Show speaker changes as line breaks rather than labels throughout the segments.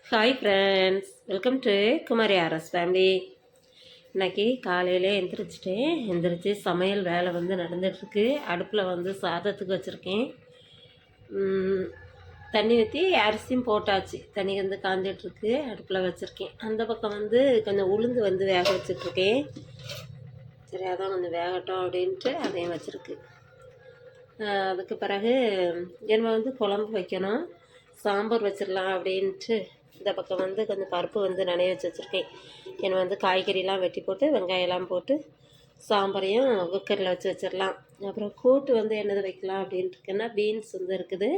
Hi friends, welcome to Kumari RS family. இன்றைக்கி காலையிலே எந்திரிச்சு சமையல் வேலை வந்து நடந்துகிட்ருக்கு. அடுப்பில் வந்து சாதத்துக்கு வச்சுருக்கேன். தண்ணி ஊற்றி அரிசியும் போட்டாச்சு. தண்ணி வந்து காஞ்சிட்ருக்கு. அடுப்பில் வச்சுருக்கேன். அந்த பக்கம் வந்து கொஞ்சம் உளுந்து வந்து வேக வச்சிட்ருக்கேன். சரி, அதான் கொஞ்சம் வேகட்டும் அப்படின்ட்டு அதையும் வச்சுருக்கு. அதுக்கு பிறகு நம்ம வந்து குழம்பு வைக்கணும். சாம்பார் வச்சிடலாம் அப்படின்ட்டு இந்த பக்கம் வந்து கொஞ்சம் பருப்பு வந்து நனைய வச்சுருக்கேன். என்னை வந்து காய்கறிலாம் வெட்டி போட்டு வெங்காயம்லாம் போட்டு சாம்பாரையும் குக்கரில் வச்சிடலாம். அப்புறம் கூட்டு வந்து என்னது வைக்கலாம் அப்படின்ட்டு இருக்கேன்னா பீன்ஸ் வந்து இருக்குது.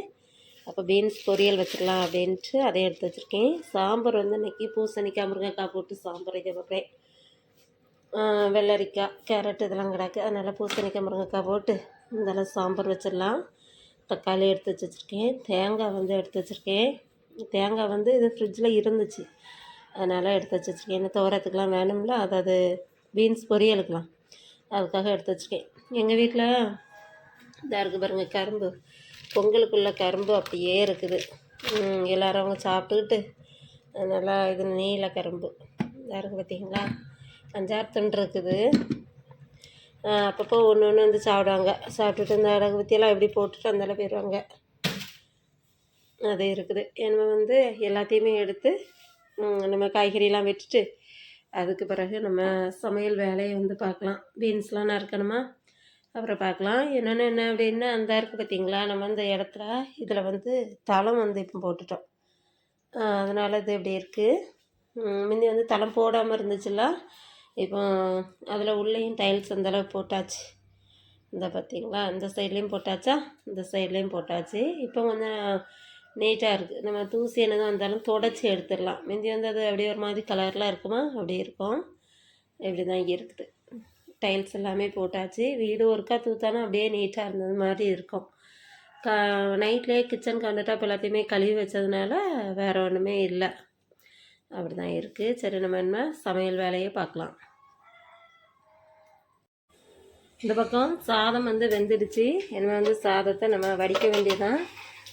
அப்போ பீன்ஸ் பொரியல் வச்சிடலாம் அப்படின்ட்டு அதை எடுத்து வச்சுருக்கேன். சாம்பார் வந்து இன்றைக்கி பூசணிக்காய் முருங்கைக்காய் போட்டு சாம்பார் வைக்க பார்ப்பேன். வெள்ளரிக்காய் கேரட் இதெல்லாம் கிடக்கு, அதனால் பூசணிக்காய் முருங்கைக்காய் போட்டு இதெல்லாம் சாம்பார் வச்சிடலாம். தக்காளி எடுத்து வச்சுருக்கேன். தேங்காய் வந்து எடுத்து வச்சுருக்கேன். தேங்காய் வந்து இது ஃப்ரிட்ஜில் இருந்துச்சு, அதனால் எடுத்து வச்சுருக்கேன். என்ன துவரத்துக்கெலாம் வேணும்ல, அதாவது பீன்ஸ் பொரியலுக்கலாம், அதுக்காக எடுத்து வச்சுருக்கேன். எங்கள் வீட்டில் இதாக இருக்குது பாருங்கள், கரும்பு, பொங்கலுக்குள்ள கரும்பு அப்படியே இருக்குது. எல்லோரும் அவங்க சாப்பிட்டுக்கிட்டு அதனால் இது நீல கரும்பு இதாக இருக்குது பார்த்தீங்களா, 5-6 துண்டு இருக்குது. அப்பப்போ ஒன்று ஒன்று வந்து சாப்பிட்டுட்டு இந்த அடகு பற்றியெல்லாம் எப்படி போட்டுட்டு அந்தால போயிடுவாங்க. அது இருக்குது. நம்ம வந்து எல்லாத்தையுமே எடுத்து நம்ம காய்கறியெலாம் வெட்டிட்டு அதுக்கு பிறகு நம்ம சமையல் வேலையை வந்து பார்க்கலாம். பீன்ஸ்லாம் நறுக்கணுமா, அப்புறம் பார்க்கலாம். என்ன அப்படின்னா அந்த இருக்குது பார்த்திங்களா, நம்ம அந்த இடத்துல இதில் வந்து தளம் வந்து இப்போ போட்டுட்டோம். அதனால் இது இப்படி இருக்குது. முந்தி வந்து தளம் போடாமல் இருந்துச்சுல்ல, இப்போ அதில் உள்ளேயும் டைல்ஸ் அந்தளவு போட்டாச்சு. இந்த பார்த்திங்களா, இந்த சைட்லேயும் போட்டாச்சா, இந்த சைட்லேயும் போட்டாச்சு. இப்போ கொஞ்சம் நீட்டாக இருக்குது. நம்ம தூசி என்னதான் வந்தாலும் தொடச்சி எடுத்துடலாம். முந்தி வந்து அது அப்படியே ஒரு மாதிரி கலர்லாம் இருக்குமா, அப்படி இருக்கும். இப்படி தான் இருக்குது. டைல்ஸ் எல்லாமே போட்டாச்சு. வீடு ஒருக்கா தூத்தானா அப்படியே நீட்டாக இருந்தது மாதிரி இருக்கும். நைட்லேயே கிச்சன் கவுண்டர் டாப் எல்லாத்தையுமே கழுவி வச்சதுனால வேறு ஒன்றுமே இல்லை, அப்படி தான் இருக்குது. சரி, நம்ம என்ன சமையல் வேலையை பார்க்கலாம். இந்த பக்கம் சாதம் வந்து வெந்துடுச்சு. என்ன வந்து சாதத்தை நம்ம வடிக்க வேண்டியதான்.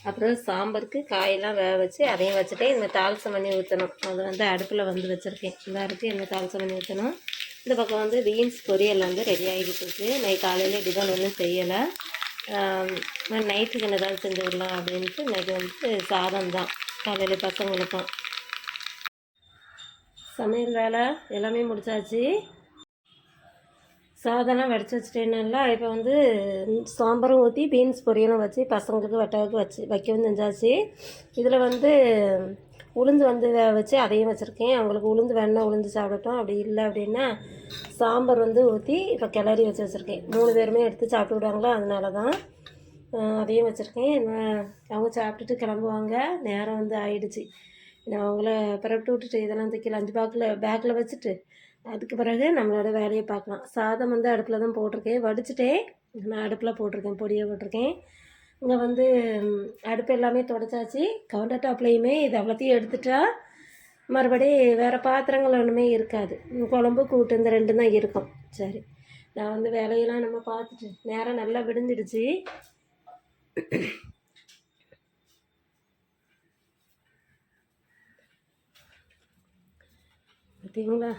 அப்புறம் சாம்பாருக்கு காயெல்லாம் வேக வச்சு அதையும் வச்சுட்டு இந்த தாளிசம் பண்ணி ஊற்றணும். அது வந்து அடுப்பில் வந்து வச்சுருக்கேன். இந்த இருக்குது இந்த தாளிசம் பண்ணி ஊற்றணும். இந்த பக்கம் வந்து பீன்ஸ் பொரியல் வந்து ரெடி ஆகிட்டு இருக்கு. நைட் காலையில் டிஃபன் ஒன்றும் செய்யலை. நைட்டுக்கு ஏதாவது செஞ்சு விடலாம் அப்படின்ட்டு இன்றைக்கி வந்து சாதம் தான் காலையில் பசங்களுக்கும். சமையல் வேலை எல்லாமே முடிச்சாச்சு. சாதம்லாம் வடித்து வச்சுட்டேன்னா இப்போ வந்து சாம்பாரும் ஊற்றி பீன்ஸ் பொரியலும் வச்சு பசங்களுக்கு வைக்கவும் செஞ்சாச்சு. இதில் வந்து உளுந்து வந்து வச்சு அதையும் வச்சுருக்கேன். அவங்களுக்கு உளுந்து வேணுன்னா உளுந்து சாப்பிடட்டும், அப்படி இல்லை அப்படின்னா சாம்பார் வந்து ஊற்றி இப்போ கிளறி வச்சுருக்கேன். 3 பேருமே எடுத்து சாப்பிட்டு விடுவாங்களா, அதனால தான் அதையும் வச்சுருக்கேன். அவங்க சாப்பிட்டுட்டு கிளம்புவாங்க. நேரம் வந்து ஆயிடுச்சு. நான் அவங்கள பரப்பிட்டு விட்டுட்டு இதெல்லாம் தூக்கி லஞ்ச் பேக்கில் வச்சுட்டு அதுக்கு பிறகு நம்மளோட வேலையை பார்க்கலாம். சாதம் வந்து அடுப்பில் தான் போட்டிருக்கேன், வடிச்சிட்டேன். நான் அடுப்பில் போட்டிருக்கேன், பொடியை போட்டிருக்கேன். இங்கே வந்து அடுப்பு எல்லாமே தொடச்சாச்சு. கவுண்டர் டாப்லேயுமே இது அவ்வளோத்தையும் எடுத்துட்டா மறுபடி வேறு பாத்திரங்கள் ஒன்றுமே இருக்காது. குழம்பு கூட்டு இந்த 2 தான் இருக்கும். சரி, நான் வந்து வேலையெல்லாம் நம்ம பார்த்துட்டு நேரம் நல்லா விடுந்துடுச்சு. பார்த்தீங்களா,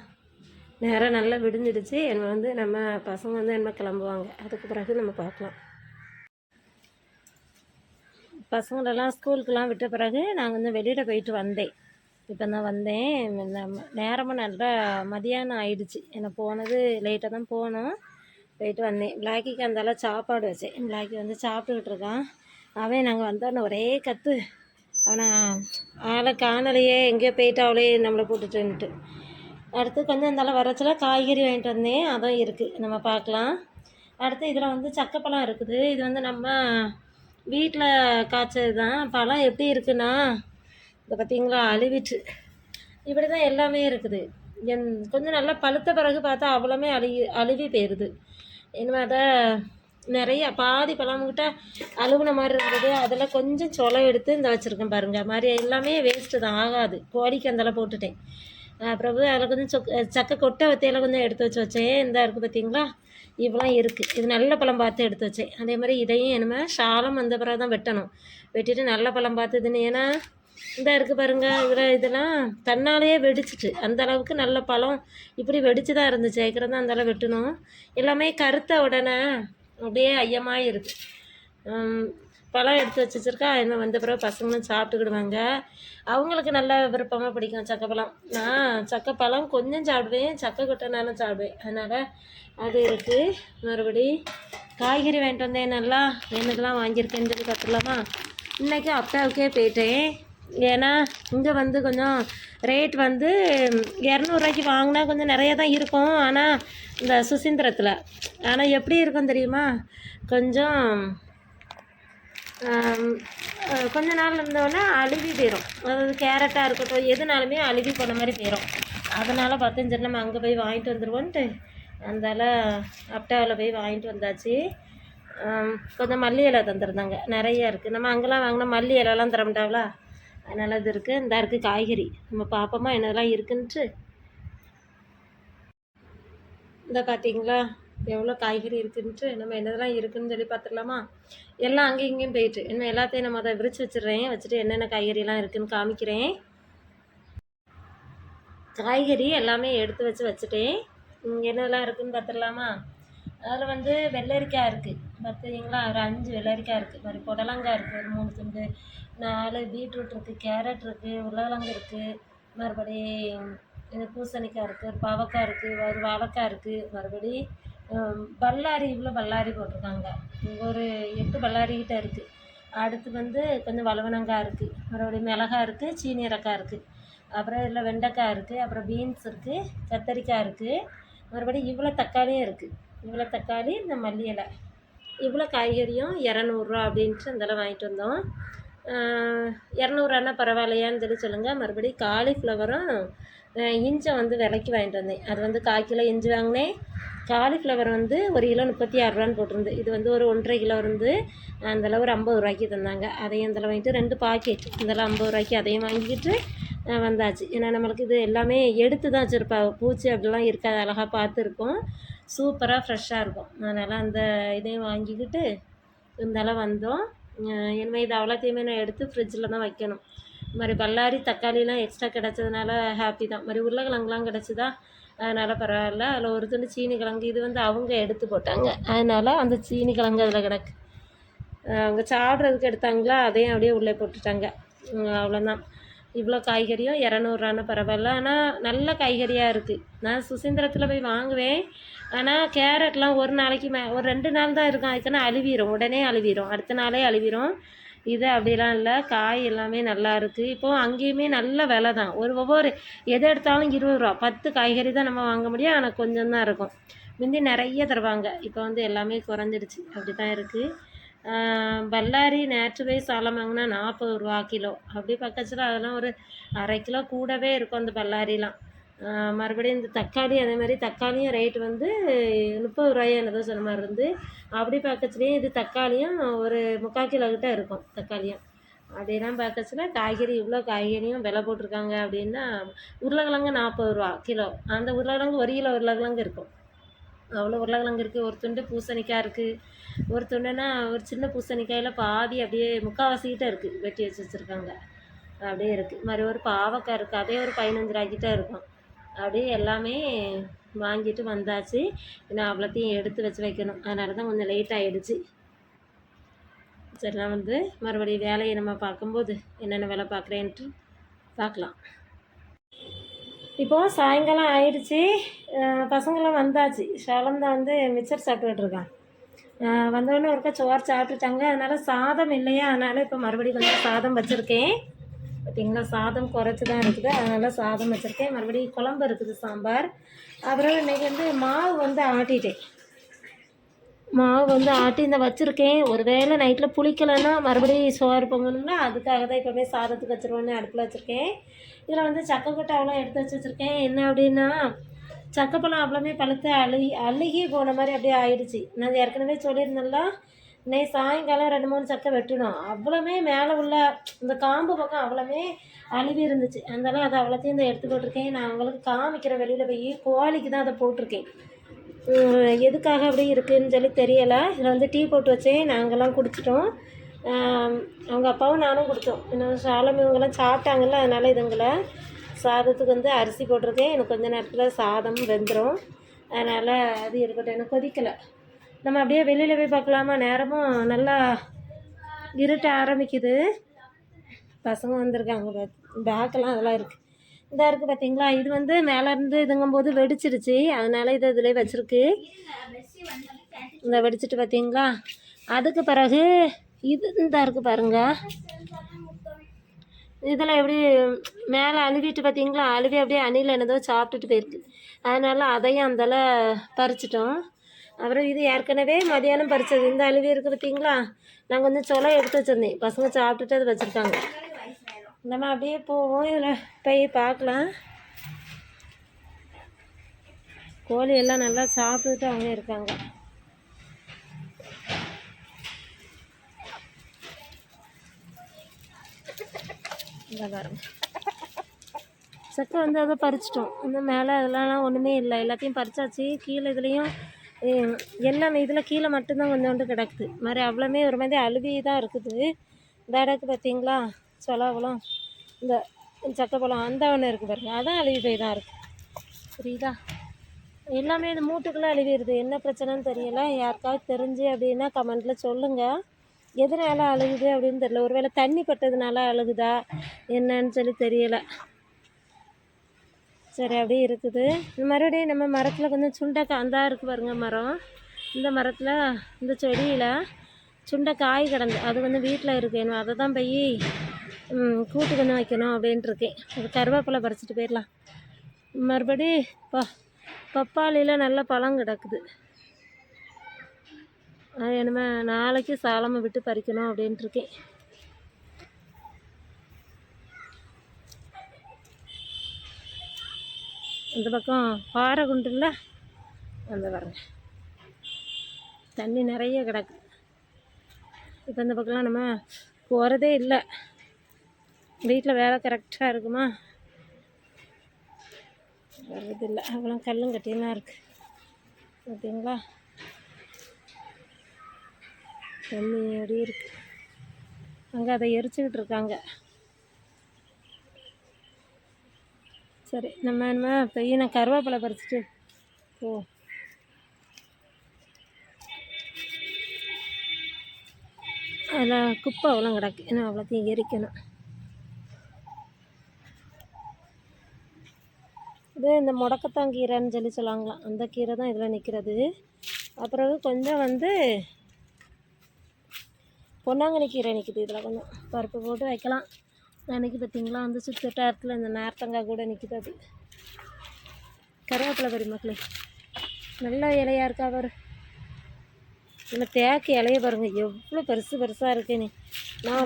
நேரம் நல்லா விடிஞ்சிடுச்சு. என்ன வந்து நம்ம பசங்க வந்து என்ன கிளம்புவாங்க, அதுக்கு பிறகு நம்ம பார்க்கலாம். பசங்களெல்லாம் ஸ்கூலுக்கெலாம் விட்ட பிறகு நாங்கள் வந்து வெளியில் போயிட்டு வந்தேன். இப்போ தான் வந்தேன். நேரமும் நல்லா மதியானம் ஆயிடுச்சு. என்ன போனது லேட்டாக தான் போனோம். போயிட்டு வந்தேன். பிளாக்கிக்கு அந்தால சாப்பாடு வச்சேன். பிளாக்கி வந்து சாப்பிட்டுக்கிட்டு இருக்கான். அவன் நாங்கள் வந்தோன்னு ஒரே கற்று. அவனை ஆளை காணலையே, எங்கேயோ போயிட்டாவளே நம்மளை போட்டுட்டுன்ட்டு. அடுத்து கொஞ்சம் இருந்தாலும் வரச்சில காய்கறி வாங்கிட்டு வந்தேன், அதுவும் இருக்குது, நம்ம பார்க்கலாம். அடுத்து இதில் வந்து சக்கைப்பழம் இருக்குது. இது வந்து நம்ம வீட்டில் காய்ச்சது தான். பழம் எப்படி இருக்குன்னா, இதை பார்த்திங்களா, அழுவிட்டு இப்படி தான் எல்லாமே இருக்குது. கொஞ்சம் நல்லா பழுத்த பிறகு பார்த்தா அவ்வளோமே அழுவி போயிடுது. என்ன அதை நிறைய பாதி பழம்கிட்ட அழுகுன மாதிரி இருந்தது. அதில் கொஞ்சம் சொலை எடுத்து இந்த வச்சுருக்கேன் பாருங்கள். மாதிரி எல்லாமே வேஸ்ட்டு தான், ஆகாது. கோழிக்கு அந்தளவு போட்டுட்டேன். அப்புறம் அதில் கொஞ்சம் சக்கை கொட்டை வத்தையெல்லாம் கொஞ்சம் எடுத்து வச்சேன். இந்த இருக்குது பார்த்திங்களா, இவ்வளோ இருக்குது. இது நல்ல பழம் பார்த்து எடுத்து வச்சேன். அதே மாதிரி இதையும் என்னமே சாலம் வந்த பிறகு தான் வெட்டணும். வெட்டிட்டு நல்ல பழம் பார்த்து இதுன்னு, ஏன்னா இந்த இருக்குது பாருங்கள், இதெல்லாம் தன்னாலேயே வெடிச்சிட்டு அந்த அளவுக்கு நல்ல பழம் இப்படி வெடிச்சு தான் இருந்துச்சு. ஏற்கனவே தான் அந்தளவு வெட்டணும். எல்லாமே கருத்த உடனே அப்படியே ஐயமாக இருக்குது. பழம் எடுத்து வச்சுருக்கா, இன்னும் வந்த பிறகு பசங்களும் சாப்பிட்டுக்கிடுவாங்க. அவங்களுக்கு நல்லா விருப்பமாக பிடிக்கும் சக்கைப்பழம். நான் சக்கைப்பழம் கொஞ்சம் சாப்பிடுவேன், சக்கை கொட்டைனாலும் சாப்பிடுவேன். அதனால் அது இருக்குது. மறுபடி காய்கறி வாங்கிட்டு வந்தேன். நல்லா என்னதெல்லாம் வாங்கியிருக்கேன்னு சொல்லி பார்த்துடலாமா? இன்றைக்கி அப்பாவுக்கே போயிட்டேன். ஏன்னா இங்கே வந்து கொஞ்சம் ரேட் வந்து 200 வாங்கினா கொஞ்சம் நிறைய தான் இருக்கும். ஆனால் இந்த சுசீந்திரத்தில் ஆனால் எப்படி இருக்கும் தெரியுமா, கொஞ்சம் கொஞ்ச நாள் இருந்தோடனே அழுவி போயிடும். அதாவது கேரட்டாக இருக்கட்டும், எதுனாலுமே அழுவி போன மாதிரி போயிடும். அதனால் பார்த்தேன் சரி நம்ம அங்கே போய் வாங்கிட்டு வந்துடுவோன்ட்டு அந்தால அப்டாவில் போய் வாங்கிட்டு வந்தாச்சு. கொஞ்சம் மல்லி இலை தந்துருந்தாங்க, நிறையா இருக்குது. நம்ம அங்கெல்லாம் வாங்கினா மல்லி இலைலாம் தரமாட்டாங்களா, அதனால் இது இருக்குது. இந்த இருக்குது காய்கறி, நம்ம பார்ப்போமா என்னதெல்லாம் இருக்குன்ட்டு. இந்த பார்த்தீங்களா எவ்வளோ காய்கறி இருக்குன்ட்டு, நம்ம என்னதெல்லாம் இருக்குதுன்னு சொல்லி பார்த்துடலாமா? எல்லாம் அங்கேயும் இங்கேயும் போயிட்டு இன்னும் எல்லாத்தையும் நம்ம அதை விரித்து வச்சிடுறேன். வச்சுட்டு என்னென்ன காய்கறிலாம் இருக்குதுன்னு காமிக்கிறேன். காய்கறி எல்லாமே எடுத்து வச்சுட்டேன். என்னெல்லாம் இருக்குதுன்னு பார்த்துடலாமா? அதில் வந்து வெள்ளரிக்காய் இருக்குது பார்த்தீங்களா, ஒரு 5 வெள்ளரிக்காய் இருக்குது. மாதிரி புடலங்காய் இருக்குது ஒரு 3 துண்டு, 4 பீட்ரூட் இருக்குது, கேரட் இருக்குது, உருளைக்கிழங்கு இருக்குது, மறுபடி இது பூசணிக்காய் இருக்குது, ஒரு பாவக்காய் இருக்குது, ஒரு வாழைக்காய் இருக்குது, மறுபடி பல்லாரி இவ்வளோ பல்லாரி போட்டிருக்காங்க. ஒரு 8 பல்லாரிக்கிட்ட இருக்குது. அடுத்து வந்து கொஞ்சம் வளவனங்காய் இருக்குது, மறுபடியும் மிளகாய் இருக்குது, சீனியரக்காய் இருக்குது, அப்புறம் இதில் வெண்டைக்காய் இருக்குது, அப்புறம் பீன்ஸ் இருக்குது, கத்தரிக்காய் இருக்குது, மறுபடியும் இவ்வளோ தக்காளியும் இருக்குது. இவ்வளோ தக்காளி, இந்த மல்லி இலை, இவ்வளோ காய்கறியும் 200 அப்படின்ட்டு இந்தளவு வாங்கிட்டு வந்தோம். 200 பரவாயில்லையான்னு சொல்லி சொல்லுங்கள். மறுபடியும் காலிஃப்ளவரும் இஞ்சி வந்து விலைக்கு வாங்கிட்டு வந்தேன். அது வந்து 1/4 கிலோ இஞ்சி வாங்கினேன். காலிஃப்ளவர் வந்து 1 கிலோ 36 போட்டிருந்து. இது வந்து ஒரு 1.5 கிலோ இருந்து அந்தளவு ஒரு 50 தந்தாங்க. அதையும் இந்தளவு வாங்கிட்டு 2 பாக்கெட் இந்தளவு 50 அதையும் வாங்கிக்கிட்டு வந்தாச்சு. ஏன்னா நம்மளுக்கு இது எல்லாமே எடுத்து தான் வச்சுருப்பா, பூச்சி அப்படிலாம் இருக்காது, அழகாக பார்த்துருக்கோம். சூப்பராக ஃப்ரெஷ்ஷாக இருக்கும். அதனால் அந்த இதையும் வாங்கிக்கிட்டு இருந்தாலும் வந்தோம். இனிமேல் இது அவ்வளோத்தையுமே நான் எடுத்து ஃப்ரிட்ஜில் தான் வைக்கணும். இது மாதிரி பல்லாரி தக்காளிலாம் எக்ஸ்ட்ரா கிடச்சதுனால ஹாப்பி தான். மாதிரி உருளைக்கிழங்குலாம் கிடச்சிதா, அதனால் பரவாயில்ல. அதில் ஒரு துண்டு சீனி கிழங்கு, இது வந்து அவங்க எடுத்து போட்டாங்க, அதனால் அந்த சீனி கிழங்கு அதில் கிடக்கு. அவங்க சாப்பிட்றதுக்கு எடுத்தாங்களா, அதையும் அப்படியே உள்ளே போட்டுட்டாங்க. அவ்வளோதான். இவ்வளோ காய்கறியும் 200 பரவாயில்ல. ஆனால் நல்ல காய்கறியாக இருக்குது. நான் சுசீந்திரத்தில் போய் வாங்குவேன். ஆனால் கேரட்லாம் ஒரு நாளைக்கு ஒரு 2 நாள் தான் இருக்கும். அதுக்குன்னா அழுவிடும், உடனே அழுவிடும், அடுத்த நாளே அழுவிடும். இது அப்படிலாம் இல்லை, காய் எல்லாமே நல்லா இருக்குது. இப்போது அங்கேயுமே நல்ல விலை தான். ஒவ்வொரு எது எடுத்தாலும் 20 ரூபா. 10 காய்கறி தான் நம்ம வாங்க முடியும், ஆனால் கொஞ்சம் தான் இருக்கும். முந்தி நிறைய தருவாங்க, இப்போ வந்து எல்லாமே குறைஞ்சிடுச்சு. அப்படி தான் இருக்குது. பல்லாரி நேற்று போய் சாலம் வாங்கினா 40 ரூபா கிலோ. அப்படி பக்கத்தில் அதெல்லாம் ஒரு 1/2 கிலோ கூடவே இருக்கும் அந்த பல்லாரிலாம். மறுபடியும் இந்த தக்காளி, அதே மாதிரி தக்காளியும் ரேட்டு வந்து 30 ரூபாயோ என்னதோ சொன்ன மாதிரி இருந்து. அப்படி பக்கத்துலேயும் இது தக்காளியும் ஒரு 3/4 கிலோ கிட்ட இருக்கும் தக்காளியும். அப்படிலாம் பக்கத்தில் காய்கறி இவ்வளோ காய்கறியும் விலை போட்டிருக்காங்க. அப்படின்னா உருளைக்கிழங்கு 40 ரூபா கிலோ. அந்த உருளைக்கிழங்கு 1 கிலோ உருளைக்கிழங்கு இருக்கும். அவ்வளோ உருளைக்கிழங்கு இருக்குது. ஒரு துண்டு பூசணிக்காய் இருக்குது. ஒரு துண்டுன்னா ஒரு சின்ன பூசணிக்காயில் பாதி அப்படியே 3/4 கிட்ட இருக்குது, வெட்டி வச்சுருக்காங்க. அப்படியே இருக்குது. மாதிரி ஒரு பாவக்காய் இருக்குது, அதே ஒரு 15 ரூபாய்க்கிட்ட இருக்கும். அப்படியே எல்லாமே வாங்கிட்டு வந்தாச்சு. நான் அவ்வளோத்தையும் எடுத்து வச்சு வைக்கணும், அதனால தான் கொஞ்சம் லேட் ஆகிடுச்சு. சரிலாம் வந்து மறுபடியும் வேலையை நம்ம பார்க்கும்போது என்னென்ன வேலை பார்க்குறேன்ட்டு பார்க்கலாம். இப்போது சாயங்காலம் ஆயிடுச்சு. பசங்களாம் வந்தாச்சு. ஷாலந்தா வந்து மிச்சர் சாப்பிட்டுக்கிட்டு இருக்கான். வந்தோடனே ஒருக்கா சோறு சாப்பிட்டுட்டாங்க. அதனால் சாதம் இல்லையா, அதனால் இப்போ மறுபடியும் கொஞ்சம் சாதம் வச்சுருக்கேன். பார்த்திங்களா, சாதம் குறைச்சி தான் இருக்குது, அதனால் சாதம் வச்சுருக்கேன். மறுபடியும் குழம்பு இருக்குது, சாம்பார். அப்புறம் இன்றைக்கி வந்து மாவு வந்து ஆட்டிட்டேன். மாவு வந்து ஆட்டி இந்த வச்சுருக்கேன். ஒரு வேளை நைட்டில் புளிக்கலைன்னா மறுபடியும் சோறு பொங்கணும்னா அதுக்காக தான் இப்போவே சாதத்துக்கு வச்சுருவோன்னு அடுப்பில் வச்சுருக்கேன். இதில் வந்து சக்கைக்கொட்டை அவ்வளோ எடுத்து வச்சுருக்கேன். என்ன அப்படின்னா, சக்கைப்பழம் அவ்வளோமே பழுத்து அழுகி போன மாதிரி அப்படியே ஆயிடுச்சு. நான் ஏற்கனவே சொல்லியிருந்தேன்ல, இன்னைக்கு சாயங்காலம் 2-3 சக்கை வெட்டணும். அவ்வளோமே மேலே உள்ள இந்த காம்பு பக்கம் அவ்வளோமே அழுவி இருந்துச்சு. அதனால் அதை அவ்வளோத்தையும் இந்த எடுத்து போட்டிருக்கேன். நான் உங்களுக்கு காமிக்கிறேன். வெளியில் போய் கோழிக்கு தான் அதை போட்டிருக்கேன். எதுக்காக அப்படி இருக்குதுன்னு சொல்லி தெரியலை. இதில் வந்து டீ போட்டு வச்சேன், நாங்கள்லாம் குடிச்சிட்டோம். அவங்க அப்பாவும் நானும் கொடுத்தோம். இன்னும் சாலம் இவங்கெல்லாம் சாப்பிட்டாங்கல்ல, அதனால் இதுங்களை சாதத்துக்கு வந்து அரிசி போட்டிருக்கேன். எனக்கு கொஞ்ச நேரத்தில் சாதம் வெந்துடும். அதனால் அது இருக்கட்டும், எனக்கு கொதிக்கலை. நம்ம அப்படியே வெளியில் போய் பார்க்கலாமா? நேரமும் நல்லா இருட்ட ஆரம்பிக்குது. பசங்க வந்திருக்காங்க, பேக்கெல்லாம் அதெல்லாம் இருக்குது. இதாக இருக்குது பார்த்தீங்களா? இது வந்து மேலேருந்து இதுங்கும்போது வெடிச்சிருச்சு, அதனால் இதை இதிலே வச்சுருக்கு. இந்த வெடிச்சிட்டு பார்த்தீங்களா? அதுக்கு பிறகு இது இந்த இருக்குது பாருங்கள். இதில் எப்படி மேலே அழுவிட்டு பார்த்தீங்களா? அழுவி அப்படியே அணில் என்னதோ சாப்பிட்டுட்டு போயிருக்கு. அதனால் அதையும் அந்தால பறிச்சிட்டோம். அப்புறம் இது ஏற்கனவே மதியானம் பறித்தது. இந்த அழுவி இருக்குது பார்த்தீங்களா? நான் கொஞ்சம் சொலை எடுத்து வச்சுருந்தேன், பசங்க சாப்பிட்டுட்டு அதை வச்சுருக்காங்க. நம்ம அப்படியே போவோம், இதில் போய் பார்க்கலாம். கோழி எல்லாம் நல்லா சாப்பிட்டுட்டு அவங்க இருக்காங்க. இந்த பாருங்க, சக்கை வந்து அதை பறிச்சிட்டோம். இந்த மேலே அதெல்லாம் ஒன்றுமே இல்லை, எல்லாத்தையும் பறிச்சாச்சு. கீழே இதுலேயும் எல்லாமே இதில் கீழே மட்டும்தான் கொஞ்சோண்டு கிடக்குது. மாதிரி அவ்வளோமே ஒரு மாதிரி அழுவி தான் இருக்குது. இந்த இடக்கு பார்த்தீங்களா? சொலாவலம் இந்த சக்கைப்பழம் அந்த ஒன்று இருக்குது பாருங்க, அதான் அழுவி போய் தான் இருக்குது. புரியுதா? எல்லாமே இந்த மூட்டுக்குள்ளே அழுவிடுது. என்ன பிரச்சனைன்னு தெரியலை. யாருக்காவது தெரிஞ்சு அப்படின்னா கமெண்ட்டில் சொல்லுங்கள். எதனால் அழுகுது அப்படின்னு தெரியல. ஒருவேளை தண்ணி பட்டதுனால அழுகுதா என்னன்னு சொல்லி தெரியலை. சரி, அப்படியே இருக்குது. மறுபடியும் நம்ம மரத்தில் கொஞ்சம் சுண்டைக்காய் அந்த இருக்குது பாருங்கள் மரம். இந்த மரத்தில் இந்த செடியில் சுண்டைக்காய் கிடந்து அது வந்து வீட்டில் இருக்குது. என்ன அதை தான் போய் கூட்டு கொஞ்சம் வைக்கணும் அப்படின்ட்டு இருக்கேன். அது கருவேப்பிலை பறிச்சிட்டு போயிடலாம். மறுபடி பப்பாளியில் நல்ல பழம் கிடக்குது. அது என்னமே நாளைக்கு சாலமை விட்டு பறிக்கணும் அப்படின்ட்டுருக்கேன். இந்த பக்கம் பாறை குண்டுல அந்த பாருங்க, தண்ணி நிறைய கிடக்கு. இப்போ இந்த பக்கம்லாம் நம்ம போகிறதே இல்லை. வீட்டில் வேலை கரெக்டாக இருக்குமா, வர்றதில்லை. அவ்வளோ கல்லும் கட்டியெல்லாம் இருக்குது பார்த்தீங்களா? தண்ணி அப்படி இருக்குது. அங்கே அதை எரிச்சுக்கிட்டு இருக்காங்க. சரி, நம்ம பெய்ய நான் கருவேப்பிலை பறிச்சிட்டு அதில் குப்பை அவ்வளோ கிடக்கு. ஏன்னா அவ்வளோத்தையும் எரிக்கணும். இது இந்த முடக்கத்தான் கீரைன்னு சொல்லி சொல்லுவாங்களாம், அந்த கீரை தான் இதில் நிற்கிறது. அப்புறம் கொஞ்சம் வந்து பொன்னாங்கண்ணி கீரை நிற்கிது. இதில் கொஞ்சம் பருப்பு போட்டு வைக்கலாம். அன்றைக்கி பார்த்திங்களா வந்து சுற்றுட்டாரத்தில் இந்த நார்த்தங்காய் கூட நிற்கிது. அது கருவேப்பிலை பறி மக்களே, நல்ல இலையாக இருக்கா பாரு. இந்த தேக்கு இலைய பாருங்கள் எவ்வளோ பெருசாக இருக்குன்னு. நான்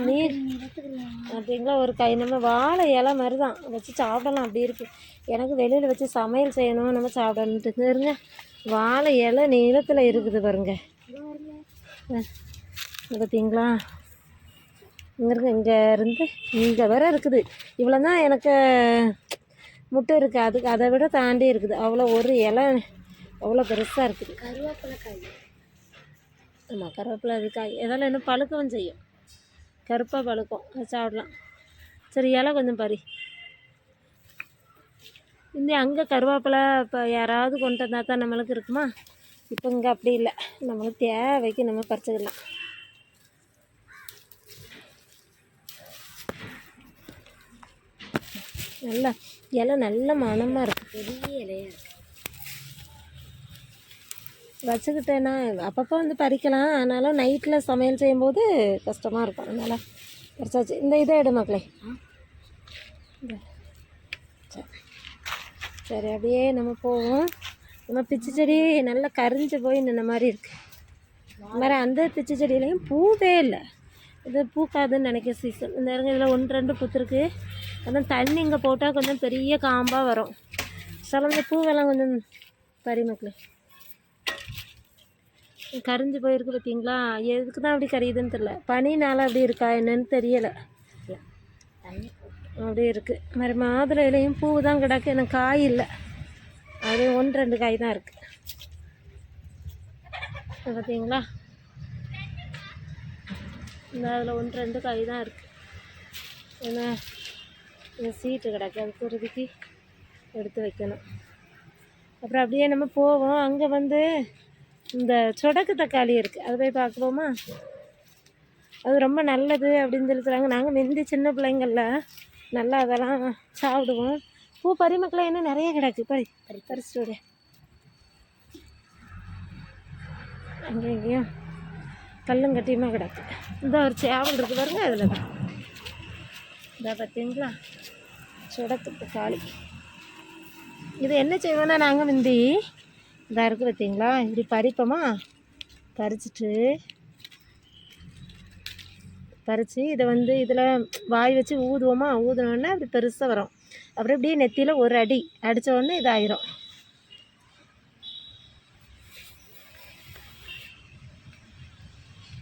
அப்படிங்களா ஒரு கை நம்ம வாழை இலை மாதிரி தான் வச்சு சாப்பிடலாம். அப்படி இருக்குது. எனக்கு வெளியில் வச்சு சமையல் செய்யணும், நம்ம சாப்பிடணுன்ட்டு இருங்க. வாழை இலை நீளத்தில் இருக்குது பாருங்க. பார்த்தீங்களா? இங்கே இருந்து இங்கே வேற இருக்குது. இவ்வளோ தான் எனக்கு முட்டை இருக்குது. அதுக்கு அதை விட தாண்டி இருக்குது. அவ்வளோ ஒரு இலை அவ்வளோ பெருசாக இருக்குது. கருவேப்பிலை காய். ஆமாம், கருவேப்பிலை அது காய். எதாலும் இன்னும் பழுக்கவும் செய்யும், கருப்பாக பழுக்கும், அது சாப்பிடலாம். சரி, இலை கொஞ்சம் பறி. இந்த அங்கே கருவேப்பிலை இப்போ யாராவது கொண்டு வந்தால் தான் நம்மளுக்கு இருக்குமா? இப்போ இங்கே அப்படி இல்லை, நம்மளுக்கு தேவைக்கு நம்ம பறிச்சுக்கலாம். நல்லா இலை நல்ல மணமாக இருக்குது, பெரிய இலையாக இருக்குது. வச்சுக்கிட்டேன்னா அப்பப்போ வந்து பறிக்கலாம். அதனால் நைட்டில் சமையல் செய்யும்போது கஷ்டமாக இருக்கும், அதனால் பறிச்சாச்சு. இந்த இதை எடு மக்களே. சரி, அப்படியே நம்ம போவோம். நம்ம பிச்சு செடி நல்லா கரிஞ்சு போய் நின்ன மாதிரி இருக்குது. இந்த மாதிரி அந்த பிச்சு செடியிலையும் பூவே இல்லை. இது பூக்காதுன்னு நினைக்கிற சீசன். இந்த இடங்க இதில் 1-2 பூத்துருக்கு. அதான் தண்ணி இங்கே போட்டால் கொஞ்சம் பெரிய காம்பாக வரும். சில பூவெல்லாம் கொஞ்சம் பறி மக்களே கரிஞ்சு போயிருக்கு பார்த்தீங்களா? எதுக்கு தான் அப்படி கரியுதுன்னு தெரியல. பனினால் அப்படி இருக்கா என்னன்னு தெரியலை, அப்படி இருக்குது. மாதிரி மாதுளையிலையும் பூ தான் கிடக்கு, எனக்கு காய் இல்லை. அது 1-2 காய் தான் இருக்குது பார்த்தீங்களா? இந்த அதில் 1-2 காய் தான் இருக்குது. ஏன்னா இந்த சீட்டு கிடக்கு, அது குருதிக்கு எடுத்து வைக்கணும். அப்புறம் அப்படியே நம்ம போவோம். அங்கே வந்து இந்த சொடக்கு தக்காளி இருக்குது, அதை போய் பார்க்குறோமா? அது ரொம்ப நல்லது அப்படின்னு சொல்லிக்கிறாங்க. நாங்கள் முந்தி சின்ன பிள்ளைங்களில் நல்லா அதெல்லாம் சாப்பிடுவோம். பூ பறிமக்கெல்லாம் இன்னும் நிறைய கிடக்கு. பறிச்சுட்டு அங்கே எங்கேயும் கல்லும் கட்டியுமா கிடக்கு. இந்த ஒரு சேவல் இருக்குது பாருங்க, அதில் தான் இதை பார்த்தீங்களா சொடக்கு தக்காளி. இது என்ன செய்வோன்னா நாங்கள் முந்தி இதாக இருக்குது பார்த்தீங்களா, இப்படி பறிப்போமா, பறிச்சுட்டு இதை வந்து இதில் வாய் வச்சு ஊதுவோமா, ஊதுனோடனே அப்படி பெருசாக வரும். அப்புறம் இப்படியே நெத்தியில் ஒரு அடி அடித்த உடனே இதாயிரும்.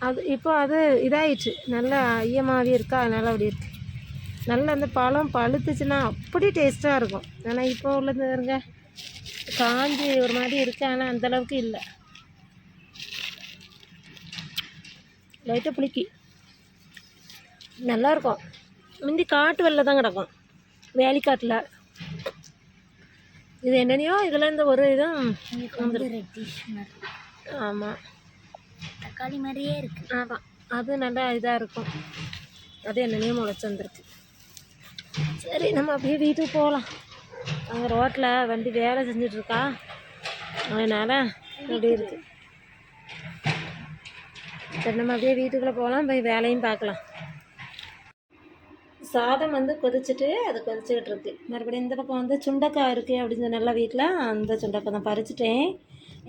அது இப்போ அது இதாகிடுச்சு, நல்லா ஐயமாகவே இருக்கா, அதனால் அப்படி இருக்குது. நல்லா அந்த பழம் பழுத்துச்சுன்னா அப்படி டேஸ்ட்டாக இருக்கும். ஆனால் இப்போ உள்ளது இருங்க காஞ்சி ஒரு மாதிரி இருக்குது, ஆனால் அந்தளவுக்கு இல்லை. லைட்டாக புளிக்கி நல்லாயிருக்கும். முந்தி காட்டு வெளில தான் கிடக்கும், வேலிக்காட்டில். இது என்னென்னையோ இதில் இந்த ஒரு இதுவும் ஆமாம் தக்காளி மாதிரியே இருக்குது. ஆமாம், அது நல்லா இதாக இருக்கும். அது என்னென்னையோ முளைச்சி வந்துருக்கு. சரி, நம்ம அப்படியே வீட்டுக்கு போகலாம். அங்கே ரோட்டில் வண்டி வேலை செஞ்சிட்ருக்கா, அதனால் அப்படி இருக்குது. சரி, நம்ம அப்படியே வீட்டுக்குள்ளே போகலாம், போய் வேலையும் பார்க்கலாம். சாதம் வந்து கொதிச்சுட்டு அது கொதிச்சுக்கிட்டு இருக்குது. மறுபடியும் இந்த பக்கம் வந்து சுண்டைக்காய் இருக்குது அப்படின்னு சொன்னால வீட்டில், அந்த சுண்டைக்காய் தான் பறிச்சுட்டேன்.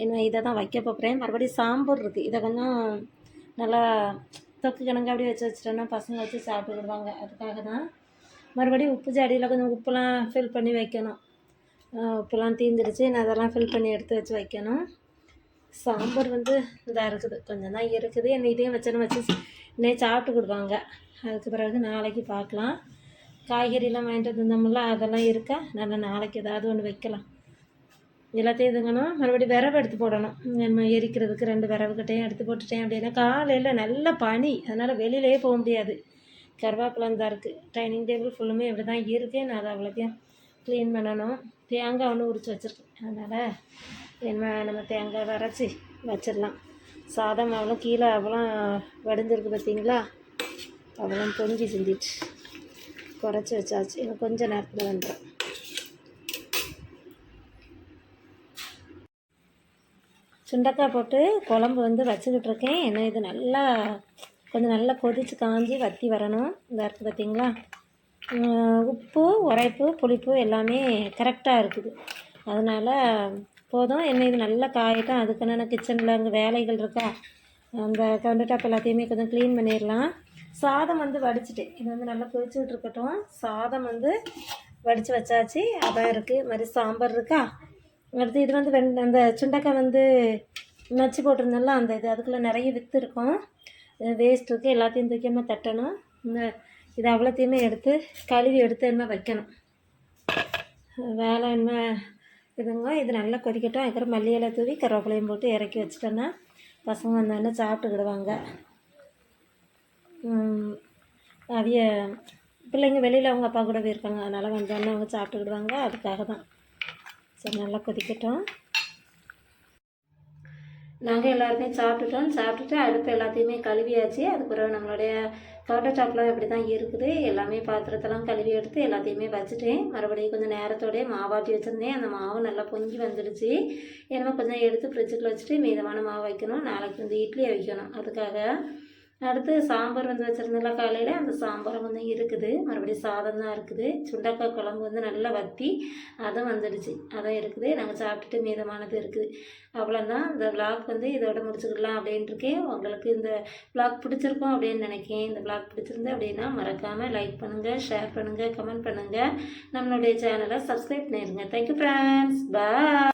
இன்னும் இதை தான் வைக்க போகிறேன். மறுபடியும் சாம்பார் இருக்குது, இதை கொஞ்சம் நல்லா தொக்கு கிணங்கு அப்படியே வச்சுட்டோன்னா பசங்க வச்சு சாப்பிட்டுக்கிடுவாங்க. அதுக்காக தான் மறுபடியும் உப்பு ஜாடியில் கொஞ்சம் உப்புலாம் ஃபில் பண்ணி வைக்கணும். உப்புலாம் தீந்துடுச்சு, நான் அதெல்லாம் ஃபில் பண்ணி எடுத்து வச்சு வைக்கணும். சாம்பார் வந்து இதாக இருக்குது, கொஞ்சம் தான் இருக்குது. என்னை இதையும் வச்சு இன்னைக்கு சாப்பிட்டுக்கிடுவாங்க. அதுக்கு பிறகு நாளைக்கு பார்க்கலாம். காய்கறிலாம் வாங்கிட்டு வந்திருந்தோம்ல, அதெல்லாம் இருக்கா, நல்லா நாளைக்கு ஏதாவது ஒன்று வைக்கலாம். எல்லாத்தையும் இதுங்கணும். மறுபடியும் விரவு எடுத்து போடணும். நம்ம எரிக்கிறதுக்கு 2 விரவுக்கிட்டையும் எடுத்து போட்டுட்டேன். அப்படின்னா காலையில் நல்ல பனி, அதனால் வெளியிலே போக முடியாது. கருவேப்பிலாம் தான் இருக்குது. டைனிங் டேபிள் ஃபுல்லுமே இப்படி தான் இருக்குது. நான் அதை அவ்வளோத்தையும் க்ளீன் பண்ணணும். தேங்காய் ஒன்று உரித்து வச்சுருக்கேன், அதனால் என்ன நம்ம தேங்காய் வரைச்சி வச்சிடலாம். சாதம் அவ்வளோ கீழே அவ்வளோ வடிஞ்சிருக்கு பார்த்தீங்களா, அவ்வளோ பொங்கி சிந்திச்சு குறைச்சி வச்சாச்சு. எனக்கு கொஞ்சம் நேரத்தில் வந்துடும். சுண்டைக்காய் போட்டு குழம்பு வந்து வச்சுக்கிட்டு இருக்கேன். ஏன்னா இது நல்லா கொஞ்சம் நல்லா கொதித்து காஞ்சி வற்றி வரணும். இந்த இருக்குது பார்த்தீங்களா, உப்பு உரைப்பு புளிப்பு எல்லாமே கரெக்டாக இருக்குது. அதனால் போதும். என்ன இது நல்லா காயட்டும். அதுக்கு நான் கிச்சனில் அங்கே வேலைகள் இருக்கா, அந்த கவுண்டர் டாப் எல்லாத்தையுமே கொஞ்சம் க்ளீன் பண்ணிடலாம். சாதம் வந்து வடிச்சிட்டேன். இது வந்து நல்லா கொதிச்சுக்கிட்டு இருக்கட்டும். சாதம் வந்து வடித்து வச்சாச்சு, அதான் இருக்குது. மாதிரி சாம்பார் இருக்கா. அடுத்து இது வந்து அந்த சுண்டைக்காய் வந்து நச்சு போட்டிருந்தோம்ல, அந்த இது அதுக்குள்ளே நிறைய வித்து இருக்கும், வேஸ்ட் இருக்குது. எல்லாத்தையும் தூக்கியமாக தட்டணும். இந்த இது அவ்வளோத்தையுமே எடுத்து கழுவி எடுத்து என்ன வைக்கணும். வேலை என்ன இதுங்க. இது நல்லா கொதிக்கட்டும். அதுக்கப்புறம் மல்லி இலை தூவி கருவேப்பிலையும் போட்டு இறக்கி வச்சிட்டோன்னா பசங்க வந்தோடனே சாப்பிட்டுக்கிடுவாங்க. அவிய பிள்ளைங்க வெளியில் அவங்க அப்பா கூட போயிருக்காங்க, அதனால் வந்தோடனே அவங்க சாப்பிட்டுக்கிடுவாங்க. அதுக்காக தான். சரி, நல்லா கொதிக்கட்டும். நாங்கள் எல்லாருமே சாப்பிட்டுட்டு அடுப்பு எல்லாத்தையுமே கழுவியாச்சு. அதுக்கு பிறகு நம்மளுடைய கவுண்டர் டாப்லாம் இப்படி தான் இருக்குது. எல்லாமே பாத்திரத்தெல்லாம் கழுவி எடுத்து எல்லாத்தையுமே வச்சுட்டேன். மறுபடியும் கொஞ்சம் நேரத்தோடய மாவாட்டி வச்சுருந்தேன். அந்த மாவு நல்லா பொங்கி வந்துடுச்சு. ஏன்னா கொஞ்சம் எடுத்து ஃப்ரிட்ஜுக்குள்ள வச்சுட்டு மீதமான மாவு வைக்கணும். நாளைக்கு வந்து இட்லியை வைக்கணும். அதுக்காக அடுத்து சாம்பார் வந்து வச்சுருந்தல காலையில், அந்த சாம்பார் கொஞ்சம் இருக்குது. மறுபடியும் சாதம் தான் இருக்குது. சுண்டைக்காய் குழம்பு வந்து நல்லா வற்றி அதுவும் வந்துடுச்சு, அதான் இருக்குது. நாங்கள் சாப்பிட்டுட்டு மீதமானது இருக்குது. அவ்வளோதான். இந்த விளாக் வந்து இதோட முடிச்சுக்கலாம் அப்படின்ட்டு இருக்கேன். உங்களுக்கு இந்த விளாக் பிடிச்சிருக்கோம் அப்படின்னு நினைக்கிறேன். இந்த விளாக் பிடிச்சிருந்து அப்படின்னா மறக்காமல் லைக் பண்ணுங்கள், ஷேர் பண்ணுங்கள், கமெண்ட் பண்ணுங்கள். நம்மளுடைய சேனலை சப்ஸ்கிரைப் பண்ணிடுங்க. தேங்க்யூ ஃப்ரெண்ட்ஸ், பாய்.